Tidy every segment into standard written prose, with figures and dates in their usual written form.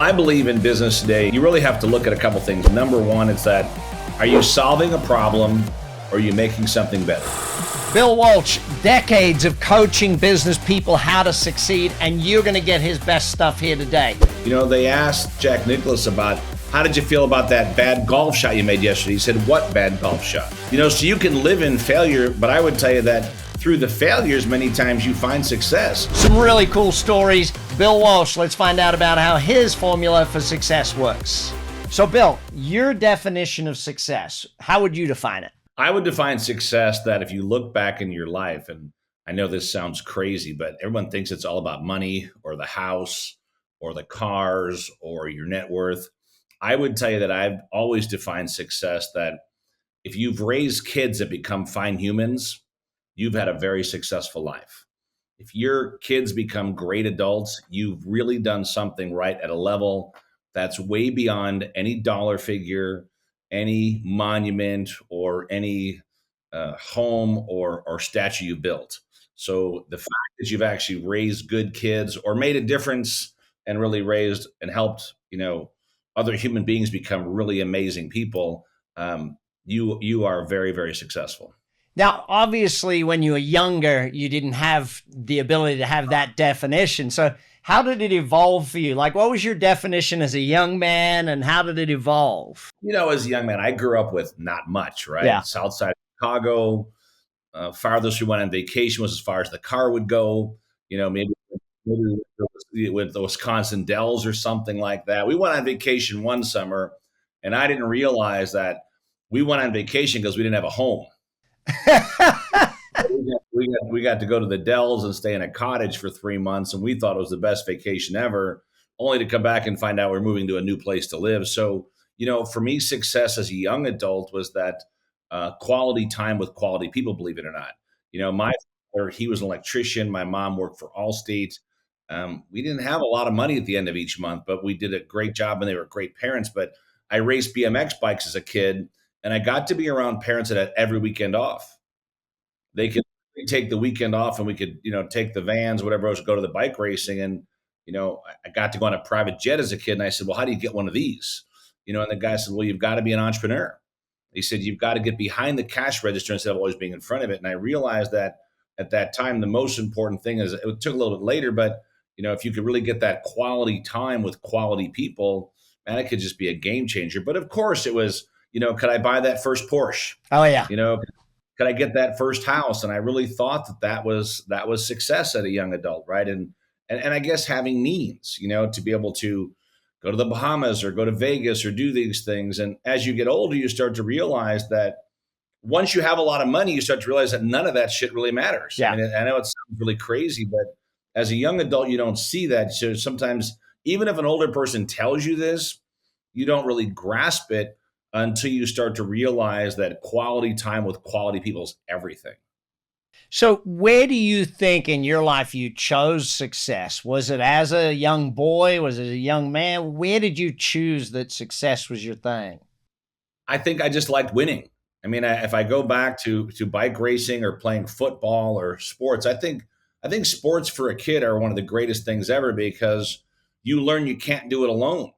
I believe in business today, you really have to look at a couple things. Number one, it's that, are you solving a problem or are you making something better? Bill Walsh, decades of coaching business people how to succeed, and you're going to get his best stuff here today. You know, they asked Jack Nicklaus about, how did you feel about that bad golf shot you made yesterday? He said, what bad golf shot? You know, so you can live in failure, but I would tell you that through the failures, many times you find success. Some really cool stories. Bill Walsh, let's find out about how his formula for success works. So Bill, your definition of success, how would you define it? I would define success that if you look back in your life, and I know this sounds crazy, but everyone thinks it's all about money or the house or the cars or your net worth. I would tell you that I've always defined success that if you've raised kids that become fine humans, you've had a very successful life. If your kids become great adults, you've really done something right at a level that's way beyond any dollar figure, any monument, or any home or statue you built. So the fact that you've actually raised good kids or made a difference and really raised and helped, other human beings become really amazing people, you are very, very successful. Now, obviously, when you were younger, you didn't have the ability to have that definition. So how did it evolve for you? Like, what was your definition as a young man, and how did it evolve? As a young man, I grew up with not much, right? Yeah. South side of Chicago. Farthest we went on vacation was as far as the car would go. Maybe with the Wisconsin Dells or something like that. We went on vacation one summer, and I didn't realize that we went on vacation because we didn't have a home. we got to go to the Dells and stay in a cottage for 3 months, and we thought it was the best vacation ever, only to come back and find out we're moving to a new place to live. So, for me, success as a young adult was that quality time with quality people, believe it or not. My father, he was an electrician. My mom worked for Allstate. We didn't have a lot of money at the end of each month, but we did a great job, and they were great parents. But I raced BMX bikes as a kid, and I got to be around parents that had every weekend off. They could take the weekend off, and we could, take the vans, whatever else, go to the bike racing. And, I got to go on a private jet as a kid. And I said, well, how do you get one of these? And the guy said, well, you've got to be an entrepreneur. He said, you've got to get behind the cash register instead of always being in front of it. And I realized that at that time, the most important thing is, it took a little bit later, but, if you could really get that quality time with quality people, man, it could just be a game changer. But of course it was, could I buy that first Porsche? Oh, yeah. Could I get that first house? And I really thought that was success at a young adult, right? And I guess having means, to be able to go to the Bahamas or go to Vegas or do these things. And as you get older, you start to realize that once you have a lot of money, you start to realize that none of that shit really matters. Yeah. I know it sounds really crazy, but as a young adult, you don't see that. So sometimes, even if an older person tells you this, you don't really grasp it until you start to realize that quality time with quality people is everything. So where do you think in your life you chose success? Was it as a young boy? Was it a young man? Where did you choose that success was your thing? I think I just liked winning. If I go back to bike racing or playing football or sports, I think sports for a kid are one of the greatest things ever, because you learn you can't do it alone.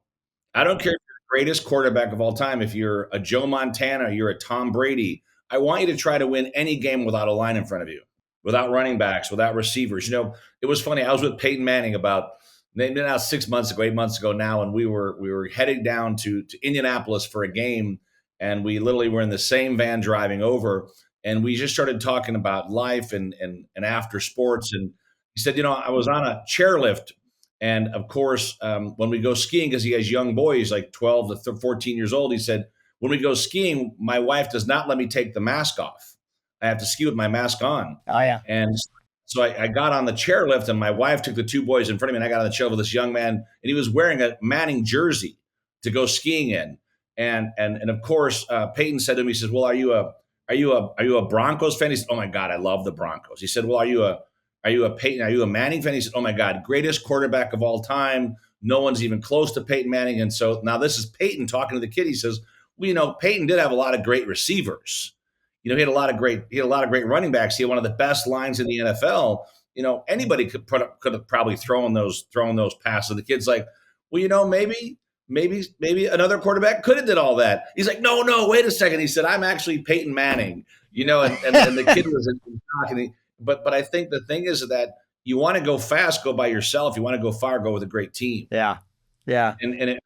I don't care if you're the greatest quarterback of all time. If you're a Joe Montana, you're a Tom Brady, I want you to try to win any game without a line in front of you, without running backs, without receivers. It was funny. I was with Peyton Manning about maybe now 6 months ago, 8 months ago now, and we were heading down to Indianapolis for a game, and we literally were in the same van driving over, and we just started talking about life and after sports. And he said, I was on a chairlift. And of course, when we go skiing, because he has young boys, like 12 to 14 years old, he said, when we go skiing, my wife does not let me take the mask off. I have to ski with my mask on. Oh, yeah. And so I got on the chairlift, and my wife took the two boys in front of me, and I got on the chair with this young man, and he was wearing a Manning jersey to go skiing in. And of course, Peyton said to me, he says, well, are you a Broncos fan? He said, oh my God, I love the Broncos. He said, well, are you a Manning fan? He said, oh my God, greatest quarterback of all time. No one's even close to Peyton Manning. And so now this is Peyton talking to the kid. He says, well, Peyton did have a lot of great receivers. He had a lot of great running backs. He had one of the best lines in the NFL. Anybody could have probably thrown those passes. The kid's like, well, maybe another quarterback could have did all that. He's like, no, wait a second. He said, I'm actually Peyton Manning, and the kid was in shock. But I think the thing is that you want to go fast, go by yourself. You want to go far, go with a great team. Yeah. Yeah. And it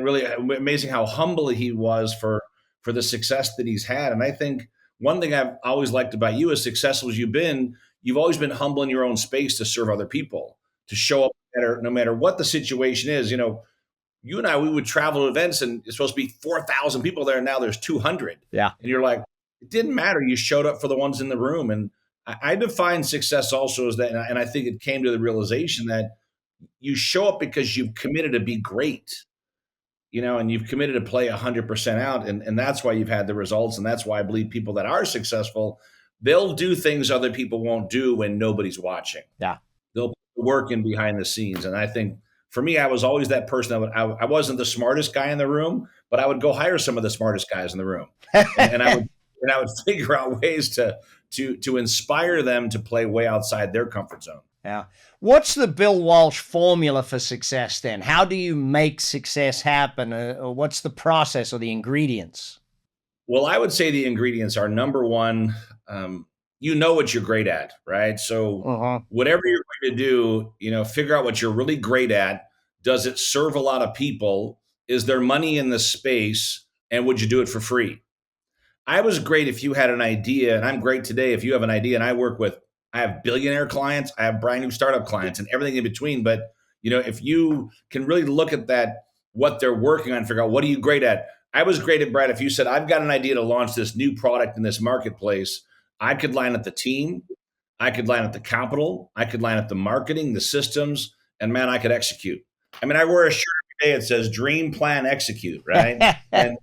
really amazing how humble he was for the success that he's had. And I think one thing I've always liked about you, as successful as you've been, you've always been humble in your own space to serve other people, to show up no matter what the situation is. You and I, we would travel to events and it's supposed to be 4,000 people there. And now there's 200. Yeah. And you're like, it didn't matter. You showed up for the ones in the room. And I define success also as that. And I think it came to the realization that you show up because you've committed to be great, and you've committed to play 100% out. And that's why you've had the results. And that's why I believe people that are successful, they'll do things other people won't do when nobody's watching. Yeah. They'll put work in behind the scenes. And I think for me, I was always that person. I wasn't the smartest guy in the room, but I would go hire some of the smartest guys in the room. and I would figure out ways to inspire them to play way outside their comfort zone. Yeah. What's the Bill Walsh formula for success then? How do you make success happen? Or what's the process or the ingredients? Well, I would say the ingredients are number one, what you're great at, right? So whatever you're going to do, figure out what you're really great at. Does it serve a lot of people? Is there money in the space? And would you do it for free? I was great if you had an idea, and I'm great today if you have an idea, and I have billionaire clients, I have brand new startup clients and everything in between. But, if you can really look at that, what they're working on, figure out what are you great at? I was great at, Brad, if you said, I've got an idea to launch this new product in this marketplace, I could line up the team, I could line up the capital, I could line up the marketing, the systems, and man, I could execute. I mean, I wear a shirt every day that says dream, plan, execute, right? and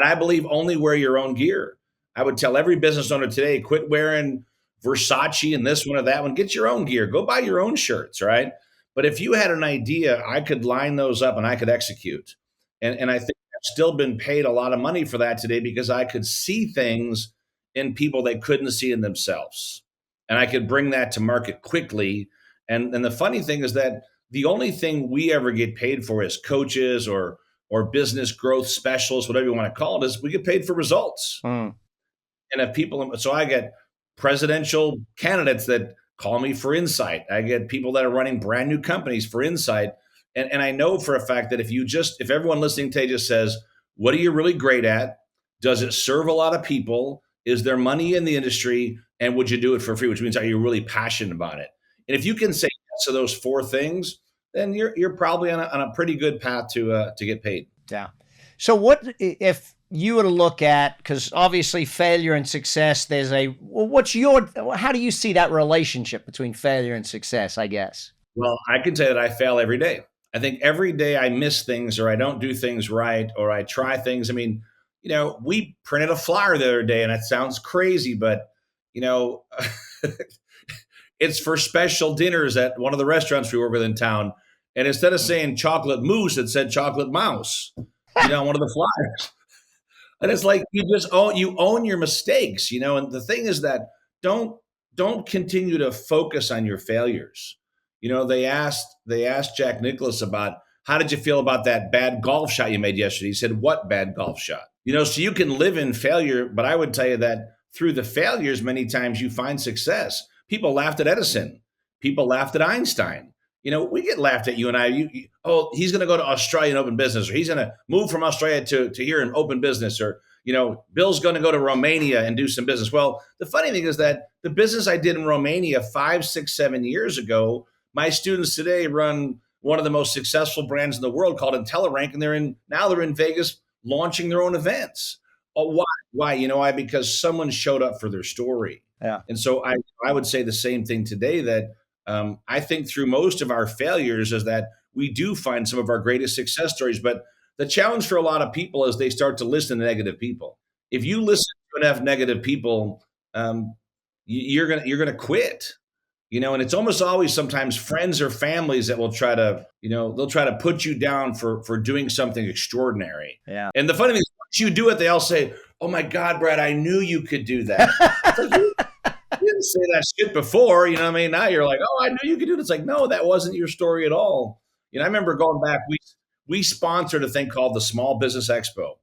I believe only wear your own gear. I would tell every business owner today, quit wearing Versace and this one or that one, get your own gear, go buy your own shirts, right? But if you had an idea, I could line those up and I could execute. And I think I've still been paid a lot of money for that today because I could see things in people they couldn't see in themselves. And I could bring that to market quickly. And the funny thing is that the only thing we ever get paid for as coaches or business growth specialists, whatever you want to call it, is we get paid for results. And if so I get presidential candidates that call me for insight. I get people that are running brand new companies for insight. And I know for a fact that if everyone listening today just says, what are you really great at? Does it serve a lot of people? Is there money in the industry? And would you do it for free? Which means, are you really passionate about it? And if you can say yes to those four things, then you're probably on a pretty good path to get paid. Yeah. So what if you were to look at, because obviously failure and success, how do you see that relationship between failure and success, I guess? Well, I can say that I fail every day. I think every day I miss things or I don't do things right or I try things. I mean, we printed a flyer the other day and it sounds crazy, but, it's for special dinners at one of the restaurants we work with in town. And instead of saying chocolate mousse, it said chocolate mouse, one of the flyers. And it's like, you own your mistakes, and the thing is that don't continue to focus on your failures. They asked Jack Nicklaus about, how did you feel about that bad golf shot you made yesterday? He said, what bad golf shot? So you can live in failure, but I would tell you that through the failures, many times you find success. People laughed at Edison. People laughed at Einstein. We get laughed at, you and I. He's going to go to Australia and open business, or he's going to move from Australia to here and open business, or, Bill's going to go to Romania and do some business. Well, the funny thing is that the business I did in Romania 5, 6, 7 years ago, my students today run one of the most successful brands in the world called IntelliRank, and now they're in Vegas launching their own events. Oh, why? Why? Why? Because someone showed up for their story. Yeah. And so I would say the same thing today, that I think through most of our failures is that we do find some of our greatest success stories. But the challenge for a lot of people is they start to listen to negative people. If you listen to enough negative people, you're gonna quit. And it's almost always sometimes friends or families that will try to, they'll try to put you down for doing something extraordinary. Yeah. And the funny thing is, once you do it, they all say, "Oh my God, Brad, I knew you could do that." You didn't say that shit before, you know what I mean? Now you're like, "Oh, I knew you could do this." Like, no, that wasn't your story at all. I remember going back, We sponsored a thing called the Small Business Expo.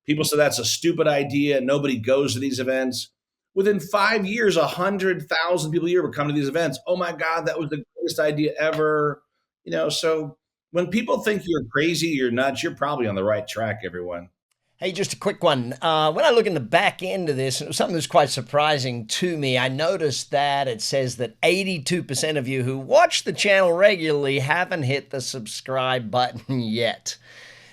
People said that's a stupid idea. Nobody goes to these events. Within 5 years, 100,000 people a year would come to these events. Oh my God, that was the greatest idea ever. So when people think you're crazy, you're nuts, you're probably on the right track, everyone. Hey, just a quick one. When I look in the back end of this, and it was something that's quite surprising to me, I noticed that it says that 82% of you who watch the channel regularly haven't hit the subscribe button yet.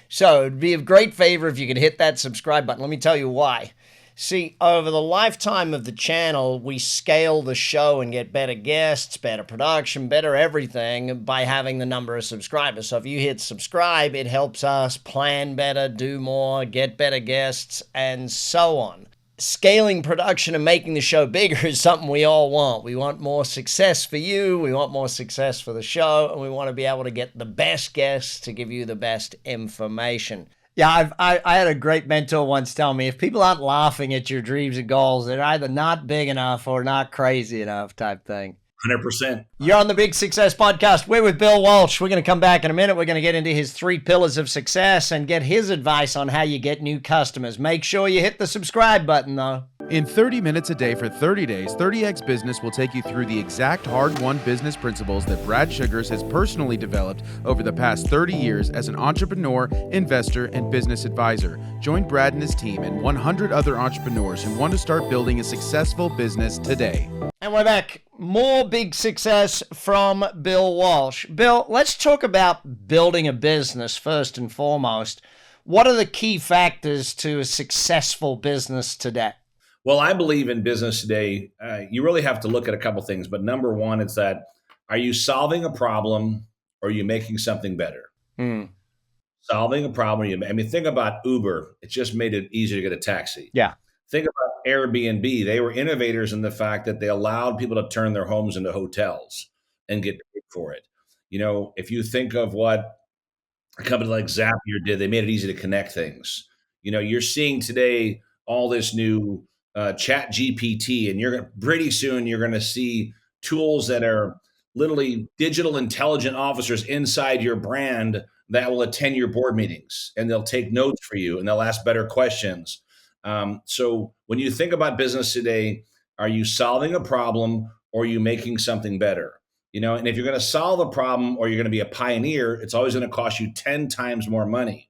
So it'd be a great favor if you could hit that subscribe button. Let me tell you why. See, over the lifetime of the channel, we scale the show and get better guests, better production, better everything by having the number of subscribers. So if you hit subscribe, it helps us plan better, do more, get better guests, and so on. Scaling production and making the show bigger is something we all want. We want more success for you, we want more success for the show, and we want to be able to get the best guests to give you the best information. Yeah, I had a great mentor once tell me, if people aren't laughing at your dreams and goals, they're either not big enough or not crazy enough type thing. 100%. You're on the Big Success Podcast. We're with Bill Walsh. We're going to come back in a minute. We're going to get into his 3 pillars of success and get his advice on how you get new customers. Make sure you hit the subscribe button, though. In 30 minutes a day for 30 days, 30X Business will take you through the exact hard-won business principles that Brad Sugars has personally developed over the past 30 years as an entrepreneur, investor, and business advisor. Join Brad and his team and 100 other entrepreneurs who want to start building a successful business today. And we're back. More big success from Bill Walsh. Bill, let's talk about building a business first and foremost. What are the key factors to a successful business today? Well, I believe in business today, you really have to look at a couple things. But number one, it's that, are you solving a problem or are you making something better? Solving a problem. Think about Uber. It just made it easier to get a taxi. Yeah. Think about Airbnb. They were innovators in the fact that they allowed people to turn their homes into hotels and get paid for it. If you think of what a company like Zapier did, they made it easy to connect things. You're seeing today all this new chat GPT, and pretty soon you're going to see tools that are literally digital intelligent officers inside your brand that will attend your board meetings, and they'll take notes for you and they'll ask better questions. So when you think about business today, are you solving a problem or are you making something better? And if you're going to solve a problem or you're going to be a pioneer, it's always going to cost you 10 times more money.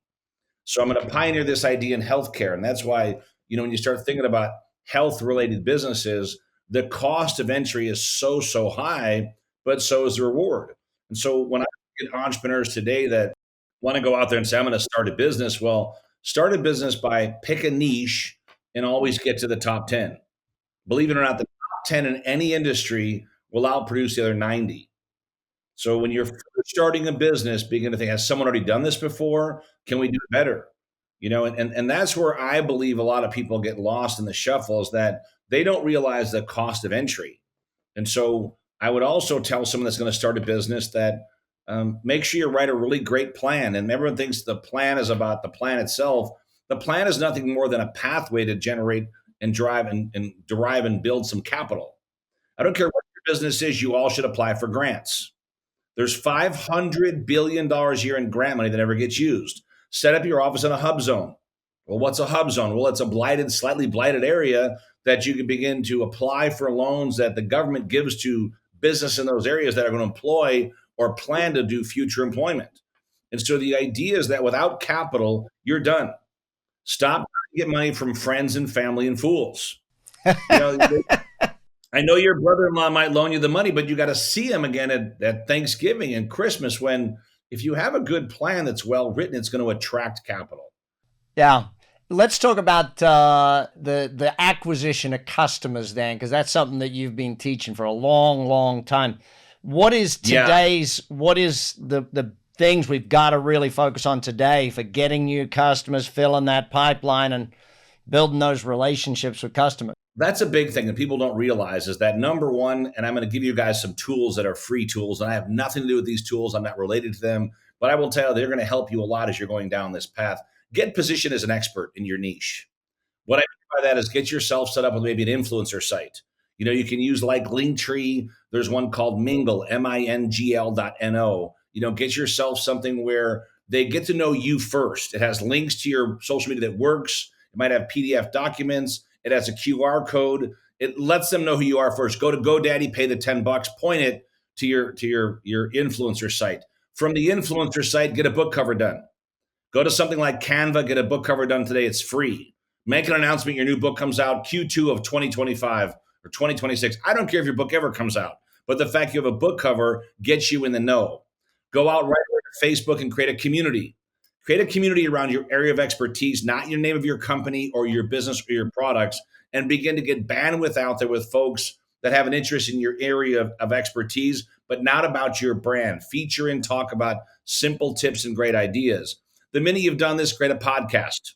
So I'm going to pioneer this idea in healthcare. And that's why, when you start thinking about health related businesses, the cost of entry is so high, but so is the reward. And so when I get entrepreneurs today that want to go out there and say, I'm going to start a business, well, start a business by pick a niche and always get to the top 10. Believe it or not, the top 10 in any industry will outproduce the other 90. So when you're starting a business, begin to think, has someone already done this before? Can we do it better? And that's where I believe a lot of people get lost in the shuffle, is that they don't realize the cost of entry. And so I would also tell someone that's going to start a business that make sure you write a really great plan. And everyone thinks the plan is about the plan itself. The plan is nothing more than a pathway to generate and drive and derive and build some capital. I don't care what your business is, you all should apply for grants. There's $500 billion a year in grant money that never gets used. Set up your office in a hub zone. Well, what's a hub zone? Well, it's a slightly blighted area that you can begin to apply for loans that the government gives to business in those areas that are going to employ or plan to do future employment. And so the idea is that without capital, you're done. Stop trying to get money from friends and family and fools. I know your brother-in-law might loan you the money, but you got to see him again at Thanksgiving and Christmas, when if you have a good plan that's well written, it's going to attract capital. Yeah. Let's talk about the acquisition of customers then, because that's something that you've been teaching for a long, long time. What is what is the things we've got to really focus on today for getting new customers, filling that pipeline, and building those relationships with customers? That's a big thing that people don't realize, is that number one, and I'm going to give you guys some tools that are free tools, and I have nothing to do with these tools. I'm not related to them, but I will tell you they're going to help you a lot as you're going down this path. Get positioned as an expert in your niche. What I mean by that is get yourself set up with maybe an influencer site. You can use like Linktree. There's one called Mingle, MINGL.no. Get yourself something where They get to know you first. It has links to your social media that works. It might have PDF documents. It has a QR code. It lets them know who you are first. Go to GoDaddy, pay the $10, point it to your influencer site. From the influencer site, get a book cover done. Go to something like Canva, get a book cover done today. It's free. Make an announcement. Your new book comes out Q2 of 2025 or 2026. I don't care if your book ever comes out, but the fact you have a book cover gets you in the know. Go out right away to Facebook and create a community. Create a community around your area of expertise, not your name of your company or your business or your products, and begin to get bandwidth out there with folks that have an interest in your area of expertise, but not about your brand. Feature and talk about simple tips and great ideas. The minute you've done this, create a podcast.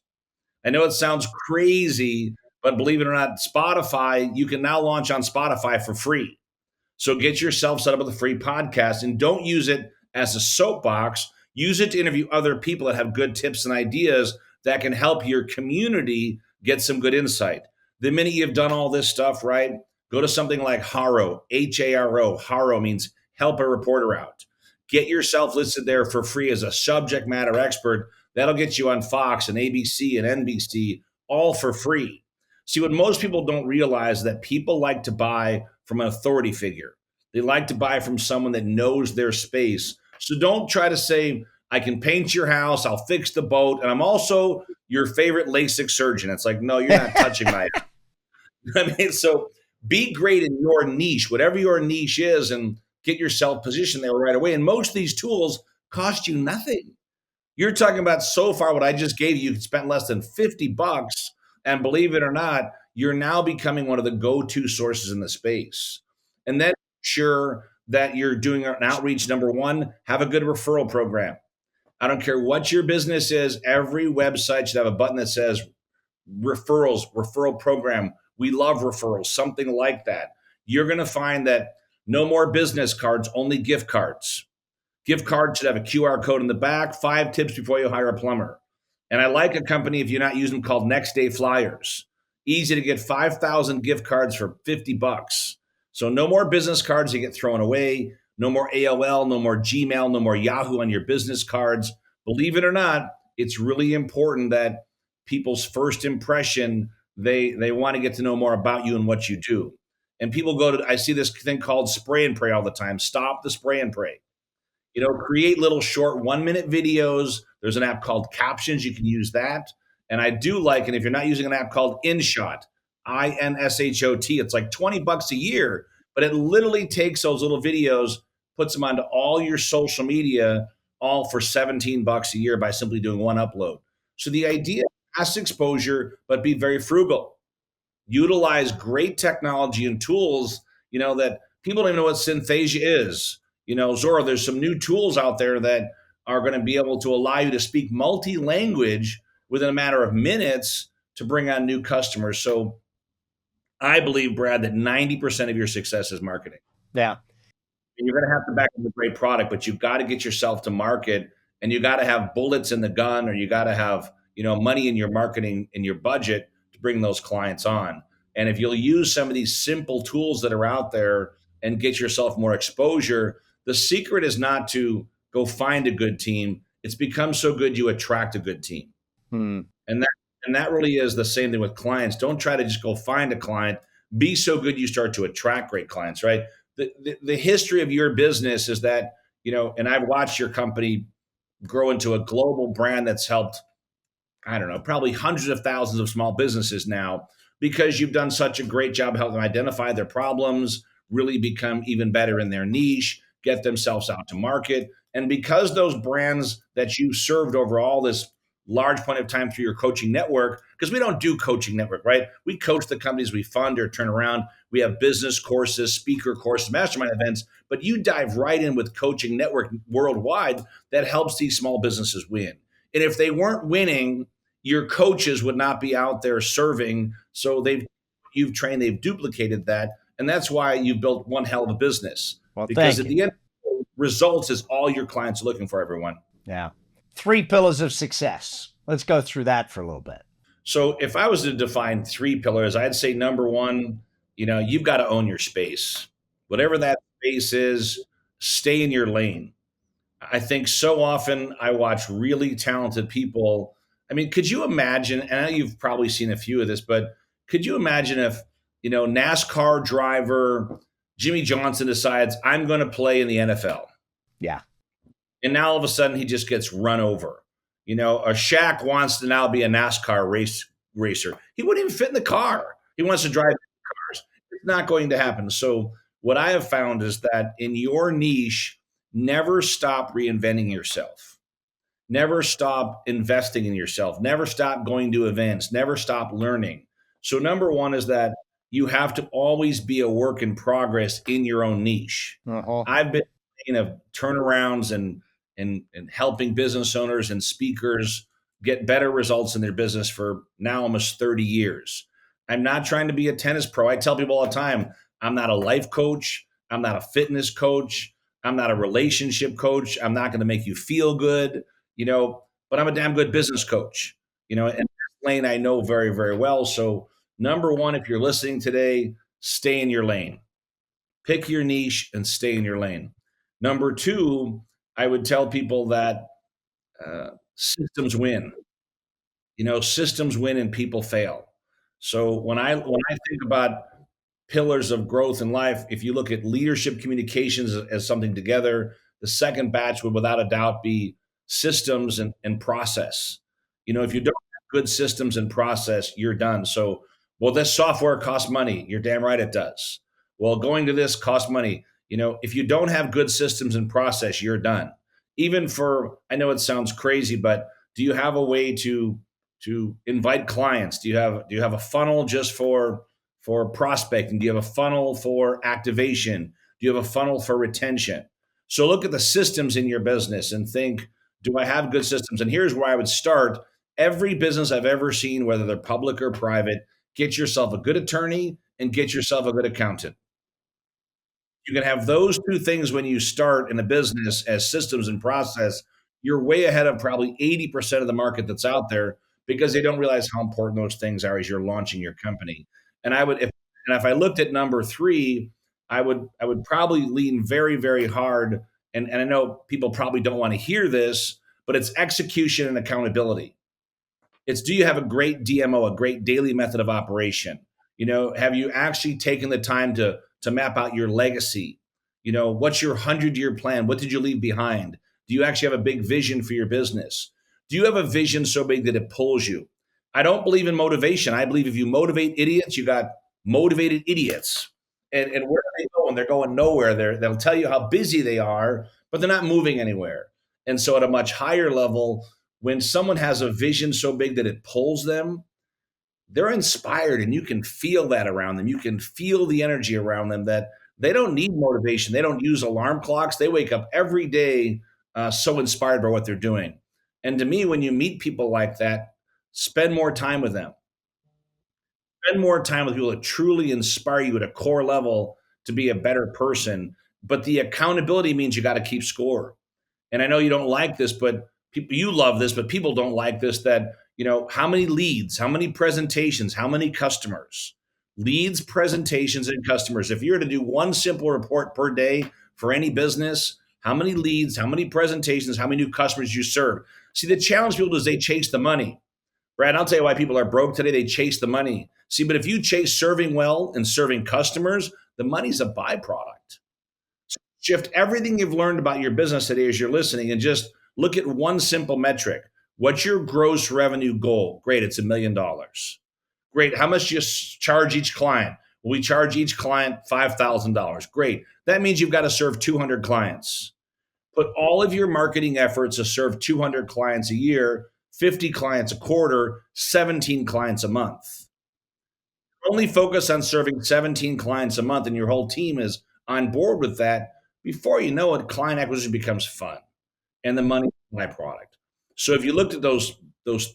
I know it sounds crazy, but believe it or not, Spotify, you can now launch on Spotify for free. So get yourself set up with a free podcast and don't use it as a soapbox. Use it to interview other people that have good tips and ideas that can help your community get some good insight. The minute you've done all this stuff, right, go to something like Haro, H-A-R-O. Haro means help a reporter out. Get yourself listed there for free as a subject matter expert. That'll get you on Fox and ABC and NBC, all for free. See, what most people don't realize is that people like to buy from an authority figure. They like to buy from someone that knows their space. So don't try to say, I can paint your house, I'll fix the boat, and I'm also your favorite LASIK surgeon. It's like, no, you're not touching my I mean, so be great in your niche, whatever your niche is, and get yourself positioned there right away. And most of these tools cost you nothing. You're talking about so far what I just gave you, spent less than $50. And believe it or not, you're now becoming one of the go-to sources in the space. And then sure that you're doing an outreach. Number one, have a good referral program. I don't care what your business is. Every website should have a button that says referrals, referral program. We love referrals, something like that. You're going to find that no more business cards, only gift cards. Gift cards should have a QR code in the back, 5 tips before you hire a plumber. And I like a company, if you're not using them, called Next Day Flyers. Easy to get 5,000 gift cards for $50. So no more business cards that get thrown away. No more AOL, no more Gmail, no more Yahoo on your business cards. Believe it or not, it's really important that people's first impression, they want to get to know more about you and what you do. And people go to, I see this thing called spray and pray all the time. Stop the spray and pray. Create little short 1-minute videos. There's an app called Captions. You can use that. And I do like, and if you're not using an app called InShot, INSHOT, it's like $20 a year, but it literally takes those little videos, puts them onto all your social media, all for $17 a year by simply doing one upload. So the idea, fast exposure, but be very frugal. Utilize great technology and tools, that people don't even know what Synthesia is. Zora, there's some new tools out there that are going to be able to allow you to speak multi-language within a matter of minutes to bring on new customers. So I believe, Brad, that 90% of your success is marketing. Yeah. And you're going to have to back up a great product, but you've got to get yourself to market, and you got to have bullets in the gun, or you got to have, money in your marketing, in your budget to bring those clients on. And if you'll use some of these simple tools that are out there and get yourself more exposure, the secret is not to go find a good team. It's become so good you attract a good team. And that really is the same thing with clients. Don't try to just go find a client. Be so good you start to attract great clients, right? The history of your business is that, and I've watched your company grow into a global brand that's helped, I don't know, probably hundreds of thousands of small businesses now, because you've done such a great job helping them identify their problems, really become even better in their niche, get themselves out to market. And because those brands that you served over all this large point of time through your coaching network, because we don't do coaching network, right? We coach the companies we fund or turn around. We have business courses, speaker courses, mastermind events, but you dive right in with coaching network worldwide that helps these small businesses win. And if they weren't winning, your coaches would not be out there serving. So you've trained, they've duplicated that. And that's why you've built one hell of a business. Well, because at the end, results is all your clients are looking for, everyone. Yeah. 3 pillars of success. Let's go through that for a little bit. So if I was to define 3 pillars, I'd say number one, you've got to own your space. Whatever that space is, stay in your lane. I think so often I watch really talented people. I mean, could you imagine, and I know you've probably seen a few of this, but could you imagine if, NASCAR driver Jimmy Johnson decides I'm going to play in the NFL? Yeah. And now all of a sudden he just gets run over. A Shaq wants to now be a NASCAR racer. He wouldn't even fit in the car. He wants to drive cars. It's not going to happen. So what I have found is that in your niche, never stop reinventing yourself. Never stop investing in yourself. Never stop going to events. Never stop learning. So number one is that you have to always be a work in progress in your own niche. Uh-huh. I've been turnarounds and helping business owners and speakers get better results in their business for now almost 30 years. I'm not trying to be a tennis pro. I tell people all the time, I'm not a life coach. I'm not a fitness coach. I'm not a relationship coach. I'm not going to make you feel good, but I'm a damn good business coach, and this lane I know very, very well. So number one, if you're listening today, stay in your lane. Pick your niche and stay in your lane. Number two, I would tell people that systems win. Systems win and people fail. So when I think about pillars of growth in life, if you look at leadership communications as something together, the second batch would without a doubt be systems and process. If you don't have good systems and process, you're done. So, well, this software costs money. You're damn right it does. Well, going to this costs money. If you don't have good systems and process, you're done. Even for, I know it sounds crazy, but do you have a way to invite clients? Do you have a funnel just for prospecting? Do you have a funnel for activation? Do you have a funnel for retention? So look at the systems in your business and think, do I have good systems? And here's where I would start. Every business I've ever seen, whether they're public or private, get yourself a good attorney and get yourself a good accountant. You can have those two things when you start in a business as systems and process. You're way ahead of probably 80% of the market that's out there because they don't realize how important those things are as you're launching your company. And if I looked at number three, I would probably lean very, very hard. And I know people probably don't want to hear this, but it's execution and accountability. It's, do you have a great DMO, a great daily method of operation? Have you actually taken the time to map out your legacy? What's your 100-year plan? What did you leave behind? Do you actually have a big vision for your business? Do you have a vision so big that it pulls you? I don't believe in motivation. I believe if you motivate idiots, you got motivated idiots. And where are they going? They're going nowhere. They'll tell you how busy they are, but they're not moving anywhere. And so at a much higher level, when someone has a vision so big that it pulls them, they're inspired, and you can feel that around them. You can feel the energy around them that they don't need motivation. They don't use alarm clocks. They wake up every day so inspired by what they're doing. And to me, when you meet people like that, spend more time with them. Spend more time with people that truly inspire you at a core level to be a better person. But the accountability means you got to keep score. And I know you don't like this, but you love this, but people don't like this, that, how many leads, how many presentations, how many customers, leads, presentations, and customers. If you were to do one simple report per day for any business, how many leads, how many presentations, how many new customers you serve. See, the challenge people is they chase the money. Brad, I'll tell you why people are broke today. They chase the money. See, but if you chase serving well and serving customers, the money's a byproduct. So shift everything you've learned about your business today as you're listening and just look at one simple metric. What's your gross revenue goal? Great, it's $1 million. Great, how much do you charge each client? Well, we charge each client $5,000. Great, that means you've got to serve 200 clients. Put all of your marketing efforts to serve 200 clients a year, 50 clients a quarter, 17 clients a month. Only focus on serving 17 clients a month and your whole team is on board with that. Before you know it, client acquisition becomes fun and the money is a byproduct. So if you looked at those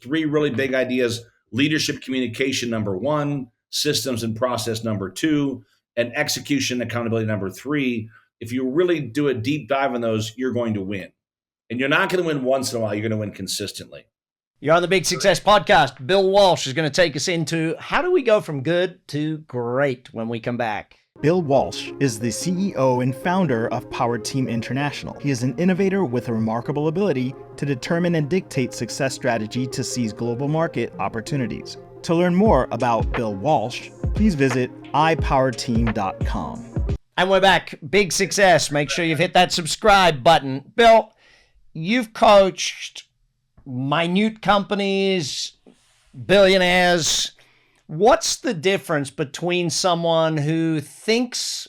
three really big ideas, leadership communication, number one, systems and process, number two, and execution accountability, number three, if you really do a deep dive on those, you're going to win. And you're not going to win once in a while. You're going to win consistently. You're on the Big Success Podcast. Bill Walsh is going to take us into how do we go from good to great when we come back. Bill Walsh is the CEO and founder of Powerteam International. He is an innovator with a remarkable ability to determine and dictate success strategy to seize global market opportunities. To learn more about Bill Walsh, please visit ipowerteam.com. And we're back. Big success. Make sure you've hit that subscribe button. Bill, you've coached minute companies, billionaires. What's the difference between someone who sets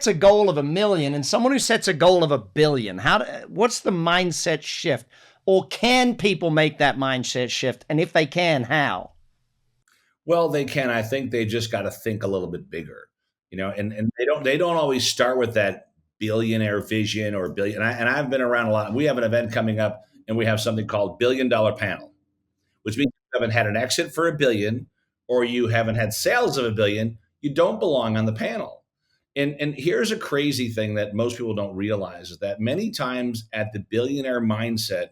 a goal of 1 million and someone who sets a goal of 1 billion? What's the mindset shift? Or can people make that mindset shift? And if they can, how? Well, they can. I think they just got to think a little bit bigger, and they don't always start with that billionaire vision or billion. And I've been around a lot. We have an event coming up and we have something called $1 billion panel, which means you haven't had an exit for 1 billion or you haven't had sales of 1 billion, you don't belong on the panel. And here's a crazy thing that most people don't realize is that many times at the billionaire mindset,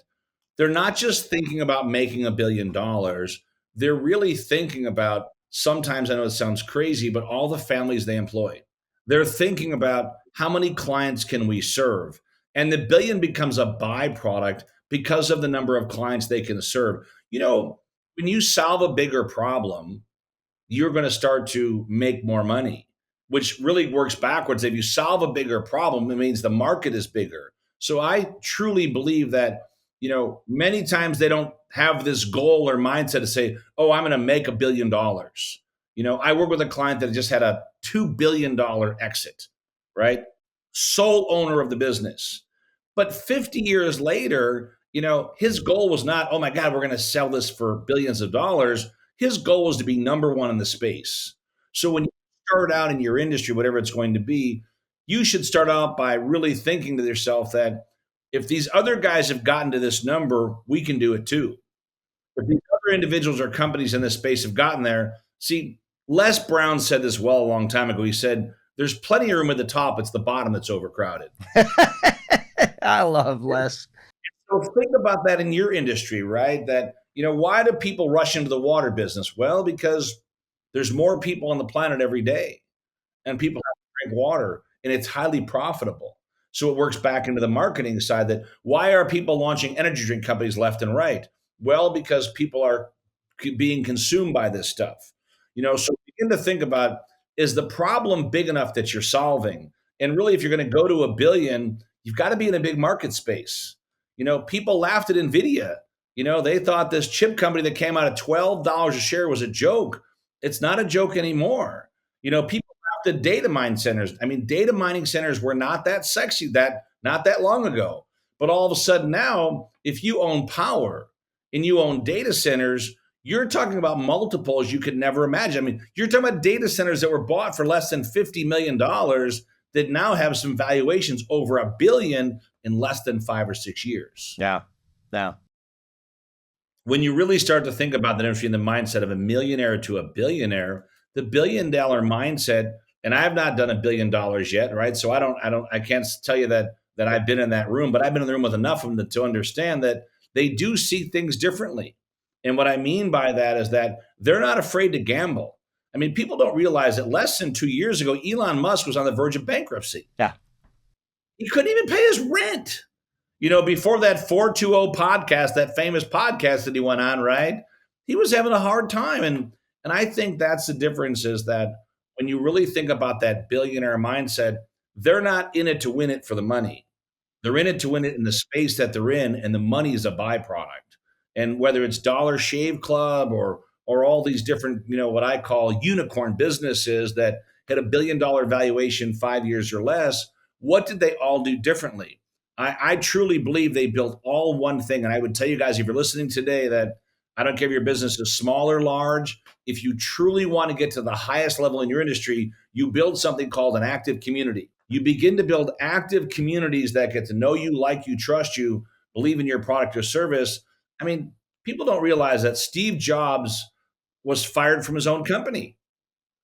they're not just thinking about making $1 billion. They're really thinking about, sometimes I know it sounds crazy, but all the families they employ. They're thinking about how many clients can we serve? And the billion becomes a byproduct because of the number of clients they can serve. When you solve a bigger problem, you're going to start to make more money, which really works backwards. If you solve a bigger problem, it means the market is bigger. So I truly believe that, many times they don't have this goal or mindset to say, oh, I'm going to make $1 billion. I work with a client that just had a $2 billion exit, right? Sole owner of the business. But 50 years later, his goal was not, oh my God, we're going to sell this for billions of dollars. His goal was to be number one in the space. So when you start out in your industry, whatever it's going to be, you should start out by really thinking to yourself that if these other guys have gotten to this number, we can do it too. If these other individuals or companies in this space have gotten there, see, Les Brown said this well a long time ago. He said, there's plenty of room at the top. It's the bottom that's overcrowded. I love Les. So think about that in your industry, right? That, why do people rush into the water business? Well, because there's more people on the planet every day and people have to drink water and it's highly profitable. So it works back into the marketing side that why are people launching energy drink companies left and right? Well, because people are being consumed by this stuff. So begin to think about, is the problem big enough that you're solving? And really, if you're going to go to 1 billion, you've got to be in a big market space. People laughed at NVIDIA. They thought this chip company that came out at $12 a share was a joke. It's not a joke anymore. People laughed at data mine centers. I mean, data mining centers were not that sexy not that long ago. But all of a sudden now, if you own power and you own data centers, you're talking about multiples you could never imagine. I mean, you're talking about data centers that were bought for less than $50 million that now have some valuations over 1 billion in less than 5 or 6 years. Yeah. When you really start to think about the difference between the mindset of a millionaire to a billionaire, the $1 billion mindset, and I've not done $1 billion yet, right? So I can't tell you that I've been in that room, but I've been in the room with enough of them to understand that they do see things differently. And what I mean by that is that they're not afraid to gamble. I mean, people don't realize that less than 2 years ago, Elon Musk was on the verge of bankruptcy. Yeah. He couldn't even pay his rent. Before that 420 podcast, that famous podcast that he went on, right? He was having a hard time. And I think that's the difference is that when you really think about that billionaire mindset, they're not in it to win it for the money. They're in it to win it in the space that they're in, and the money is a byproduct. And whether it's Dollar Shave Club or all these different, what I call unicorn businesses that had $1 billion valuation 5 years or less, what did they all do differently? I truly believe they built all one thing. And I would tell you guys, if you're listening today, that I don't care if your business is small or large, if you truly want to get to the highest level in your industry, you build something called an active community. You begin to build active communities that get to know you, like you, trust you, believe in your product or service. I mean, people don't realize that Steve Jobs was fired from his own company.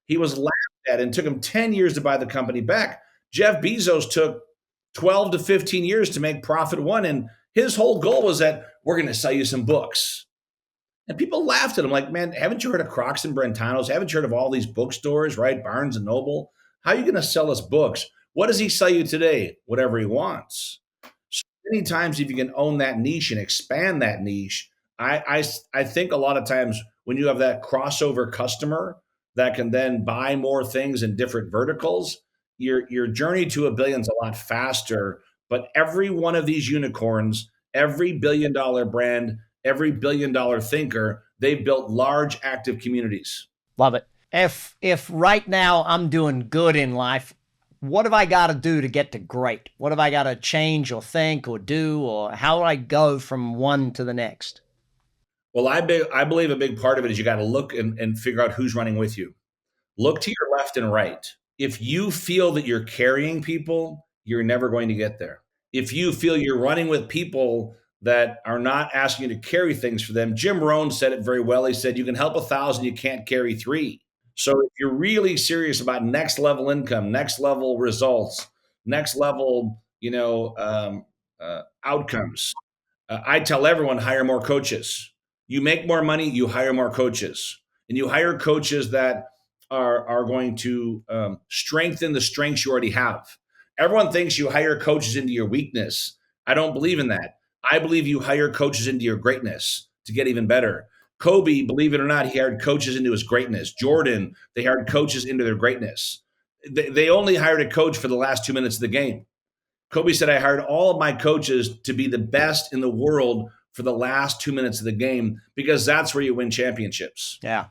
He was laughed at and took him 10 years to buy the company back. Jeff Bezos took 12 to 15 years to make profit one. And his whole goal was that we're going to sell you some books. And people laughed at him like, man, haven't you heard of Crocs and Brentanos? Haven't you heard of all these bookstores, right? Barnes and Noble. How are you going to sell us books? What does he sell you today? Whatever he wants. So many times, if you can own that niche and expand that niche, I think a lot of times when you have that crossover customer that can then buy more things in different verticals, your journey to $1 billion is a lot faster. But every one of these unicorns, every $1 billion brand, every $1 billion thinker, they've built large active communities. Love it. If right now I'm doing good in life, what have I got to do to get to great? What have I got to change or think or do, or how do I go from one to the next? Well, I believe a big part of it is you got to look and figure out who's running with you. Look to your left and right. If you feel that you're carrying people, you're never going to get there. If you feel you're running with people that are not asking you to carry things for them, Jim Rohn said it very well. He said, you can help 1,000, you can't carry 3. So if you're really serious about next level income, next level results, next level, outcomes, I tell everyone, hire more coaches. You make more money, you hire more coaches, and you hire coaches that are going to strengthen the strengths you already have. Everyone thinks you hire coaches into your weakness. I don't believe in that. I believe you hire coaches into your greatness to get even better. Kobe, believe it or not, he hired coaches into his greatness. Jordan, they hired coaches into their greatness. They only hired a coach for the last 2 minutes of the game. Kobe said, I hired all of my coaches to be the best in the world for the last 2 minutes of the game, because that's where you win championships. Yeah.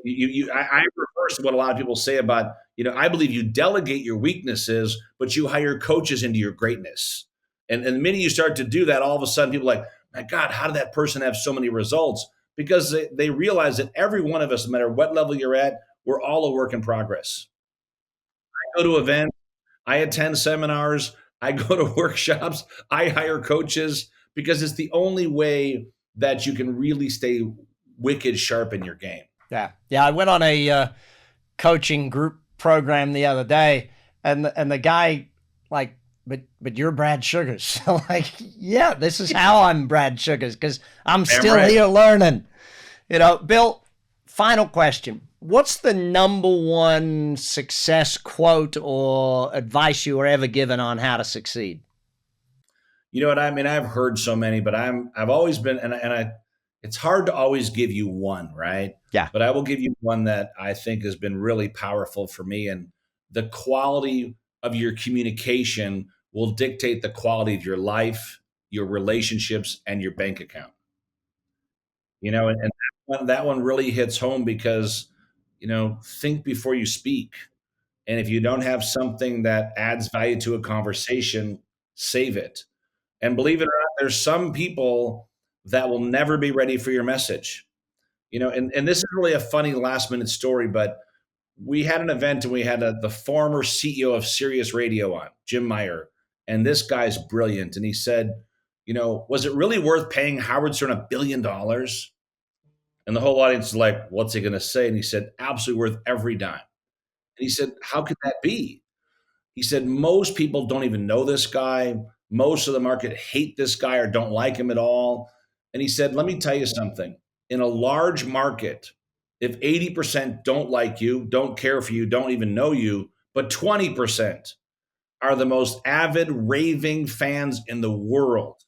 I reverse what a lot of people say about, I believe you delegate your weaknesses, but you hire coaches into your greatness. And the minute you start to do that, all of a sudden people are like, my God, how did that person have so many results? Because they realize that every one of us, no matter what level you're at, we're all a work in progress. I go to events, I attend seminars, I go to workshops, I hire coaches, because it's the only way that you can really stay wicked sharp in your game. Yeah. I went on a coaching group program the other day, and the guy like, but you're Brad Sugars. Like, yeah, this is how I'm Brad Sugars, because I'm still here learning. Bill, final question. What's the number one success quote or advice you were ever given on how to succeed? You know what I mean? I've heard so many, but I've always been, it's hard to always give you one, right? Yeah. But I will give you one that I think has been really powerful for me. And the quality of your communication will dictate the quality of your life, your relationships, and your bank account. And that one really hits home because, think before you speak. And if you don't have something that adds value to a conversation, save it. And believe it or not, there's some people that will never be ready for your message. And this is really a funny last minute story, but we had an event and we had the former CEO of Sirius Radio on, Jim Meyer. And this guy's brilliant. And he said, was it really worth paying Howard Stern $1 billion? And the whole audience is like, what's he going to say? And he said, absolutely worth every dime. And he said, how could that be? He said, most people don't even know this guy. Most of the market hate this guy or don't like him at all. And he said, let me tell you something. In a large market, if 80% don't like you, don't care for you, don't even know you, but 20% are the most avid, raving fans in the world,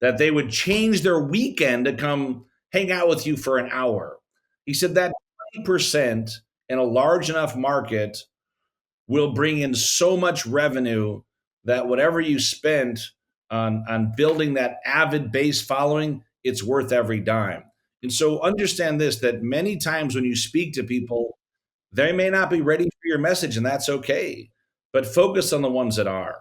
that they would change their weekend to come hang out with you for an hour. He said that 20% in a large enough market will bring in so much revenue that whatever you spent on building that avid base following, it's worth every dime. And so understand this, that many times when you speak to people, they may not be ready for your message, and that's okay. But focus on the ones that are,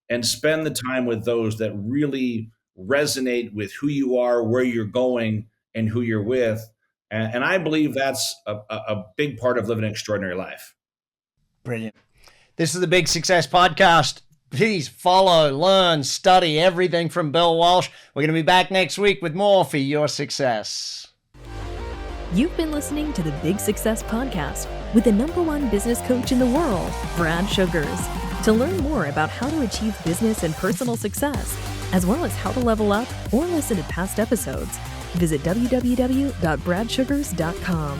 and spend the time with those that really resonate with who you are, where you're going, and who you're with. And I believe that's a big part of living an extraordinary life. Brilliant. This is the Big Success Podcast. Please follow, learn, study everything from Bill Walsh. We're going to be back next week with more for your success. You've been listening to the Big Success Podcast with the #1 business coach in the world, Brad Sugars. To learn more about how to achieve business and personal success, as well as how to level up or listen to past episodes, visit www.bradsugars.com.